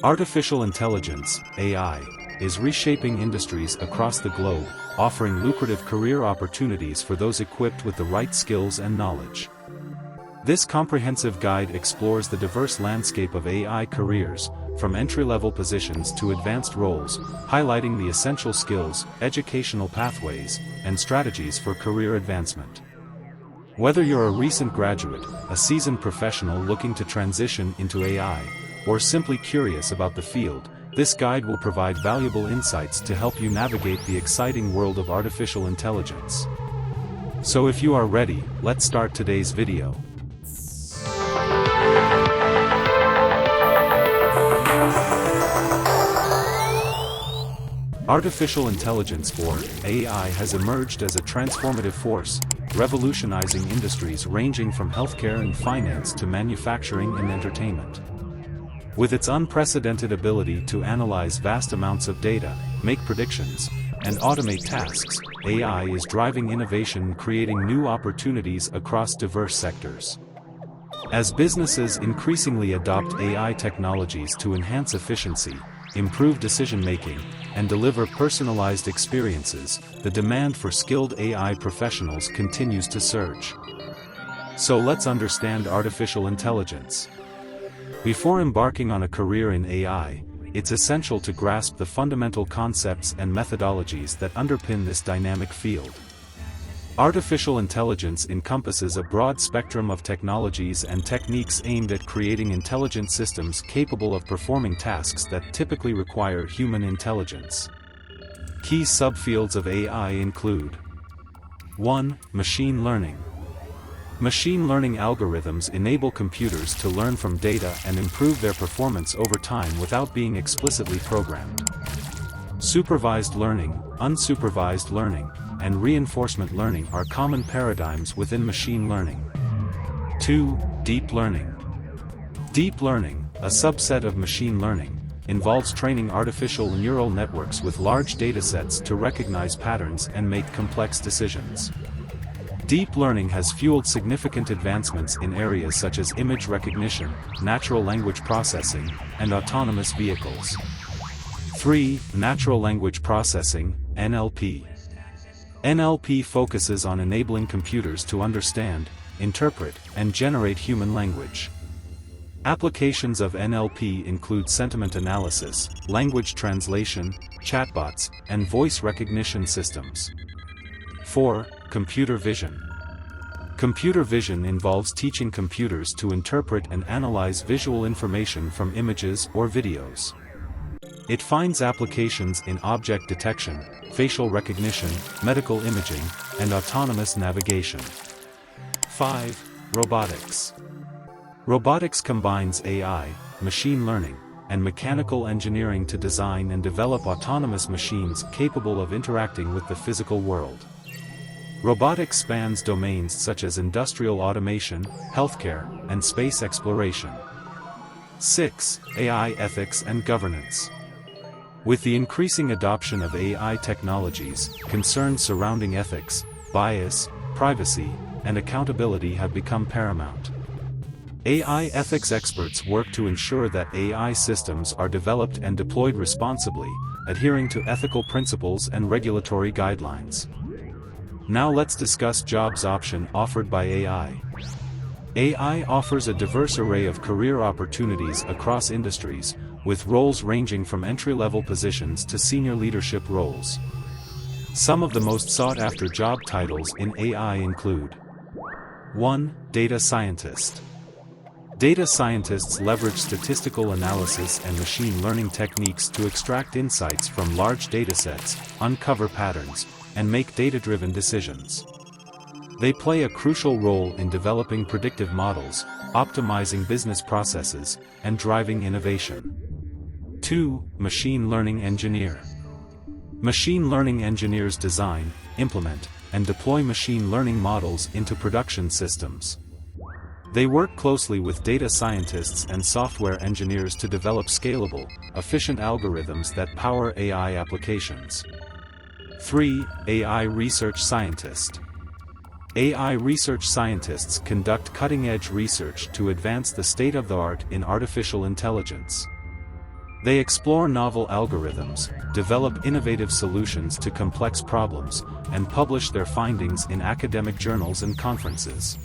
Artificial intelligence, AI, is reshaping industries across the globe, offering lucrative career opportunities for those equipped with the right skills and knowledge. This comprehensive guide explores the diverse landscape of AI careers, from entry-level positions to advanced roles, highlighting the essential skills, educational pathways, and strategies for career advancement. Whether you're a recent graduate, a seasoned professional looking to transition into AI, or simply curious about the field, this guide will provide valuable insights to help you navigate the exciting world of artificial intelligence. So if you are ready, let's start today's video. Artificial intelligence, or AI, has emerged as a transformative force, revolutionizing industries ranging from healthcare and finance to manufacturing and entertainment. With its unprecedented ability to analyze vast amounts of data, make predictions, and automate tasks, AI is driving innovation and creating new opportunities across diverse sectors. As businesses increasingly adopt AI technologies to enhance efficiency, improve decision-making, and deliver personalized experiences, the demand for skilled AI professionals continues to surge. So let's understand artificial intelligence. Before embarking on a career in AI, it's essential to grasp the fundamental concepts and methodologies that underpin this dynamic field. Artificial intelligence encompasses a broad spectrum of technologies and techniques aimed at creating intelligent systems capable of performing tasks that typically require human intelligence. Key subfields of AI include: 1. Machine learning. Machine learning algorithms enable computers to learn from data and improve their performance over time without being explicitly programmed. Supervised learning, unsupervised learning, and reinforcement learning are common paradigms within machine learning. 2. Deep learning. Deep learning, a subset of machine learning, involves training artificial neural networks with large datasets to recognize patterns and make complex decisions. Deep learning has fueled significant advancements in areas such as image recognition, natural language processing, and autonomous vehicles. 3. Natural language processing, NLP. NLP focuses on enabling computers to understand, interpret, and generate human language. Applications of NLP include sentiment analysis, language translation, chatbots, and voice recognition systems. 4. Computer vision. Computer vision involves teaching computers to interpret and analyze visual information from images or videos. It finds applications in object detection, facial recognition, medical imaging, and autonomous navigation. 5. Robotics. Robotics combines AI, machine learning, and mechanical engineering to design and develop autonomous machines capable of interacting with the physical world. Robotics spans domains such as industrial automation, healthcare, and space exploration. 6. AI ethics and governance. With the increasing adoption of AI technologies, concerns surrounding ethics, bias, privacy, and accountability have become paramount. AI ethics experts work to ensure that AI systems are developed and deployed responsibly, adhering to ethical principles and regulatory guidelines. Now let's discuss jobs option offered by AI. AI offers a diverse array of career opportunities across industries, with roles ranging from entry-level positions to senior leadership roles. Some of the most sought-after job titles in AI include: 1. Data scientist. Data scientists leverage statistical analysis and machine learning techniques to extract insights from large datasets, uncover patterns, and make data-driven decisions. They play a crucial role in developing predictive models, optimizing business processes, and driving innovation. 2. Machine learning engineer. Machine learning engineers design, implement, and deploy machine learning models into production systems. They work closely with data scientists and software engineers to develop scalable, efficient algorithms that power AI applications. 3. AI research scientist. AI research scientists conduct cutting-edge research to advance the state-of-the-art in artificial intelligence. They explore novel algorithms, develop innovative solutions to complex problems, and publish their findings in academic journals and conferences.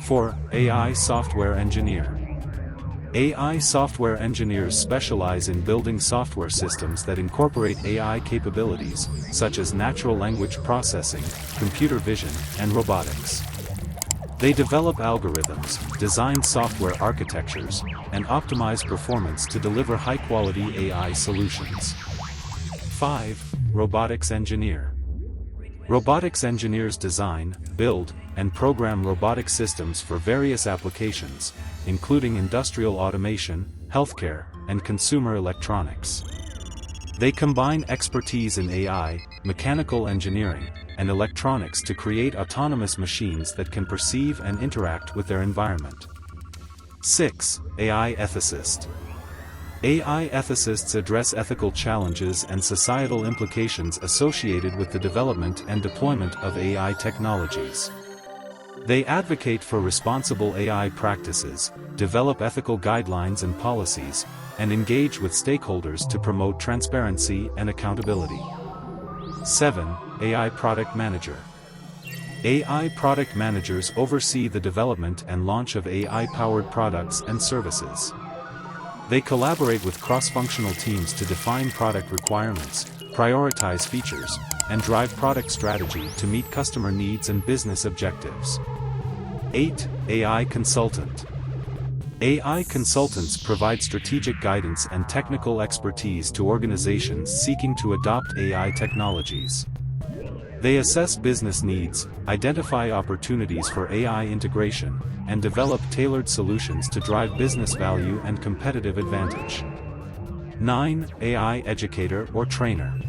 4. AI software engineer. AI software engineers specialize in building software systems that incorporate AI capabilities, such as natural language processing, computer vision, and robotics. They develop algorithms, design software architectures, and optimize performance to deliver high-quality AI solutions. 5. Robotics engineer. Robotics engineers design, build, and program robotic systems for various applications, including industrial automation, healthcare, and consumer electronics. They combine expertise in AI, mechanical engineering, and electronics to create autonomous machines that can perceive and interact with their environment. 6. AI ethicist. AI ethicists address ethical challenges and societal implications associated with the development and deployment of AI technologies. They advocate for responsible AI practices, develop ethical guidelines and policies, and engage with stakeholders to promote transparency and accountability. 7. AI product manager. AI product managers oversee the development and launch of AI-powered products and services. They collaborate with cross-functional teams to define product requirements, prioritize features, and drive product strategy to meet customer needs and business objectives. 8. AI consultant. AI consultants provide strategic guidance and technical expertise to organizations seeking to adopt AI technologies. They assess business needs, identify opportunities for AI integration, and develop tailored solutions to drive business value and competitive advantage. 9. AI educator or trainer.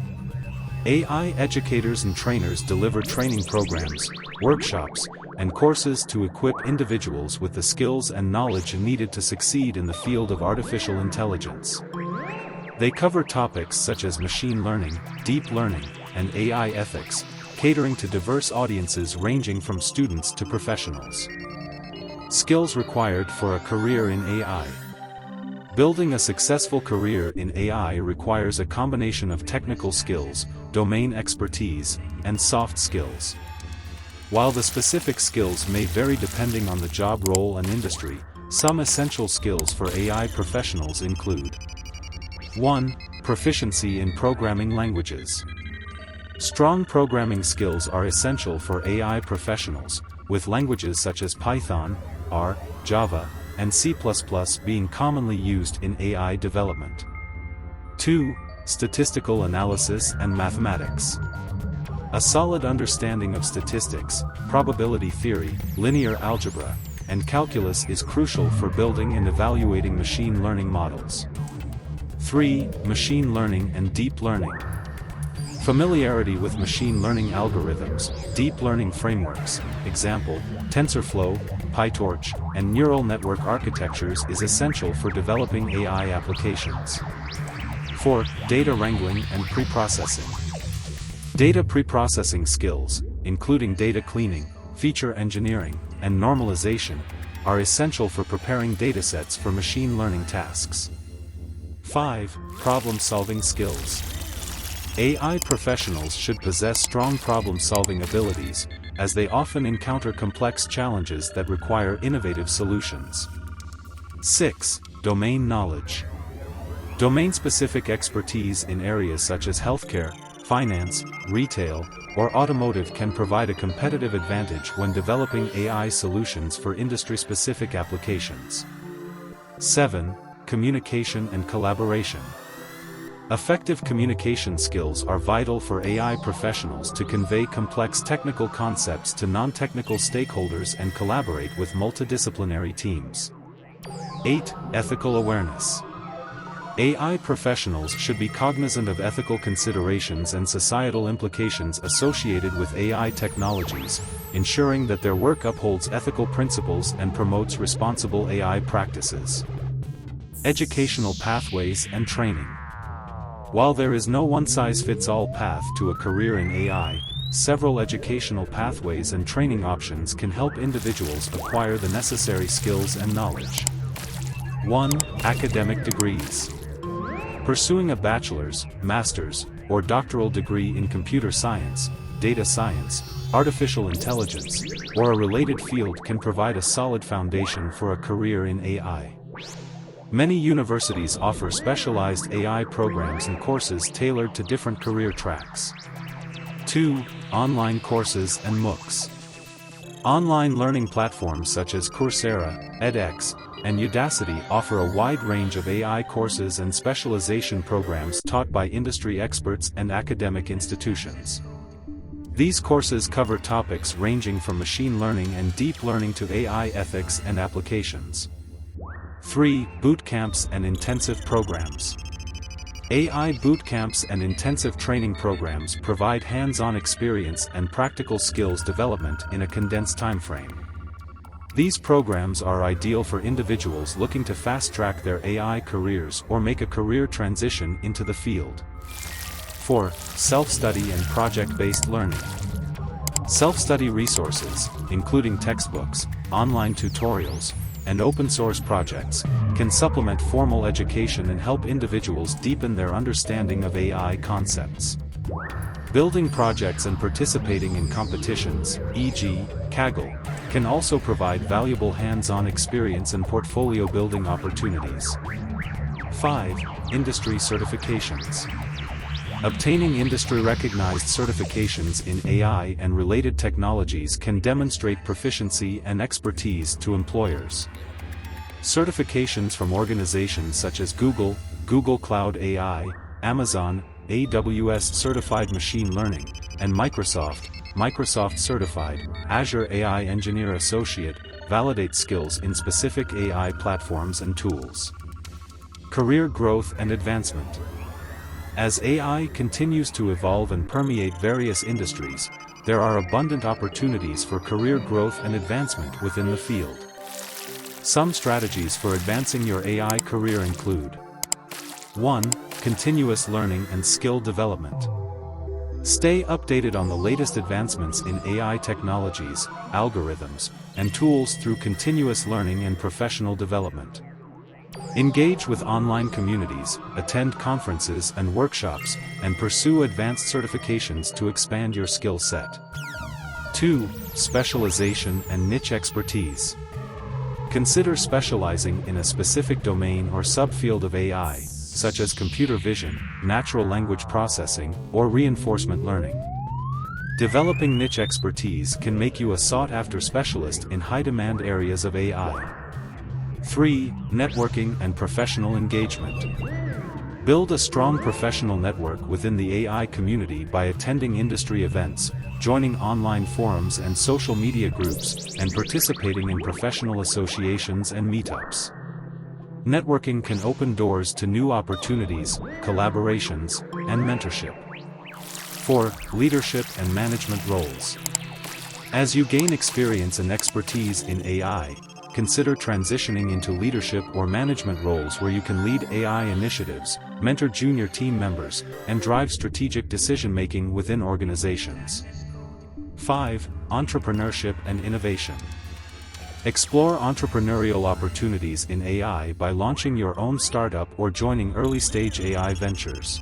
AI educators and trainers deliver training programs, workshops, and courses to equip individuals with the skills and knowledge needed to succeed in the field of artificial intelligence. They cover topics such as machine learning, deep learning, and AI ethics, catering to diverse audiences ranging from students to professionals. Skills required for a career in AI. Building a successful career in AI requires a combination of technical skills, domain expertise, and soft skills. While the specific skills may vary depending on the job role and industry, some essential skills for AI professionals include: 1. Proficiency in programming languages. Strong programming skills are essential for AI professionals, with languages such as Python, R, Java, and C++ being commonly used in AI development. 2. Statistical analysis and mathematics. A solid understanding of statistics, probability theory, linear algebra, and calculus is crucial for building and evaluating machine learning models. 3. Machine learning and deep learning. Familiarity with machine learning algorithms, deep learning frameworks, example, TensorFlow, PyTorch, and neural network architectures is essential for developing AI applications. 4. Data wrangling and preprocessing. Data preprocessing skills, including data cleaning, feature engineering, and normalization, are essential for preparing datasets for machine learning tasks. 5. Problem-solving skills. AI professionals should possess strong problem-solving abilities, as they often encounter complex challenges that require innovative solutions. 6. Domain knowledge. Domain-specific expertise in areas such as healthcare, finance, retail, or automotive can provide a competitive advantage when developing AI solutions for industry-specific applications. 7. Communication and collaboration. Effective communication skills are vital for AI professionals to convey complex technical concepts to non-technical stakeholders and collaborate with multidisciplinary teams. 8. Ethical awareness. AI professionals should be cognizant of ethical considerations and societal implications associated with AI technologies, ensuring that their work upholds ethical principles and promotes responsible AI practices. Educational pathways and training. While there is no one-size-fits-all path to a career in AI, several educational pathways and training options can help individuals acquire the necessary skills and knowledge. 1. Academic degrees. Pursuing a bachelor's, master's, or doctoral degree in computer science, data science, artificial intelligence, or a related field can provide a solid foundation for a career in AI. Many universities offer specialized AI programs and courses tailored to different career tracks. 2. Online courses and MOOCs. Online learning platforms such as Coursera, edX, and Udacity offer a wide range of AI courses and specialization programs taught by industry experts and academic institutions. These courses cover topics ranging from machine learning and deep learning to AI ethics and applications. 3. Boot camps and intensive programs. AI boot camps and intensive training programs provide hands-on experience and practical skills development in a condensed timeframe. These programs are ideal for individuals looking to fast-track their AI careers or make a career transition into the field. 4. Self-study and project-based learning. Self-study resources, including textbooks, online tutorials, and open-source projects, can supplement formal education and help individuals deepen their understanding of AI concepts. Building projects and participating in competitions, e.g., Kaggle, can also provide valuable hands-on experience and portfolio building opportunities. 5. Industry certifications. Obtaining industry-recognized certifications in AI and related technologies can demonstrate proficiency and expertise to employers. Certifications from organizations such as Google, Google Cloud AI, Amazon, AWS Certified Machine Learning, and Microsoft Certified Azure AI Engineer Associate, validate skills in specific AI platforms and tools. Career growth and advancement. As AI continues to evolve and permeate various industries, there are abundant opportunities for career growth and advancement within the field. Some strategies for advancing your AI career include: 1. Continuous learning and skill development. Stay updated on the latest advancements in AI technologies, algorithms, and tools through continuous learning and professional development. Engage with online communities, attend conferences and workshops, and pursue advanced certifications to expand your skill set. 2. Specialization and niche expertise. Consider specializing in a specific domain or subfield of AI, such as computer vision, natural language processing, or reinforcement learning. Developing niche expertise can make you a sought-after specialist in high-demand areas of AI. 3. Networking and professional engagement. Build a strong professional network within the AI community by attending industry events, joining online forums and social media groups, and participating in professional associations and meetups. Networking can open doors to new opportunities, collaborations, and mentorship. 4. Leadership and management roles. As you gain experience and expertise in AI, consider transitioning into leadership or management roles where you can lead AI initiatives, mentor junior team members, and drive strategic decision-making within organizations. 5. Entrepreneurship and innovation. Explore entrepreneurial opportunities in AI by launching your own startup or joining early-stage AI ventures.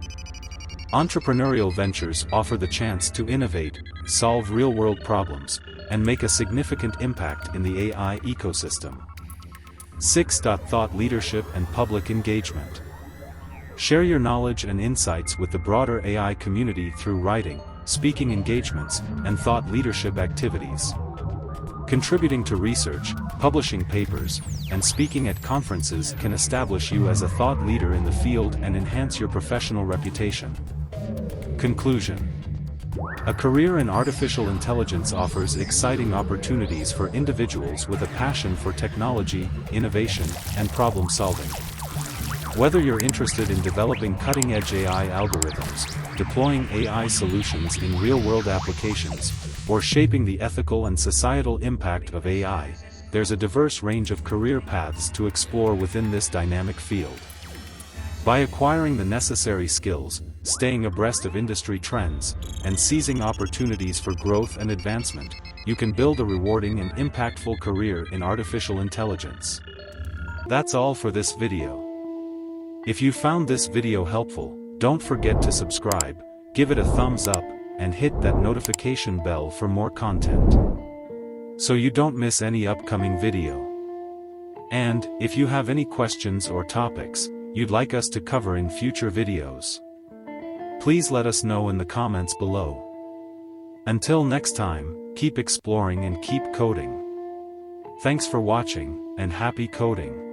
Entrepreneurial ventures offer the chance to innovate, solve real-world problems, and make a significant impact in the AI ecosystem. 6. Thought leadership and public engagement. Share your knowledge and insights with the broader AI community through writing, speaking engagements, and thought leadership activities. Contributing to research, publishing papers, and speaking at conferences can establish you as a thought leader in the field and enhance your professional reputation. Conclusion. A career in artificial intelligence offers exciting opportunities for individuals with a passion for technology, innovation, and problem solving. Whether you're interested in developing cutting-edge AI algorithms, deploying AI solutions in real-world applications, or shaping the ethical and societal impact of AI, there's a diverse range of career paths to explore within this dynamic field. By acquiring the necessary skills, staying abreast of industry trends, and seizing opportunities for growth and advancement, you can build a rewarding and impactful career in artificial intelligence. That's all for this video. If you found this video helpful, don't forget to subscribe, give it a thumbs up, and hit that notification bell for more content, so you don't miss any upcoming video. And, if you have any questions or topics you'd like us to cover in future videos, please let us know in the comments below. Until next time, keep exploring and keep coding. Thanks for watching, and happy coding.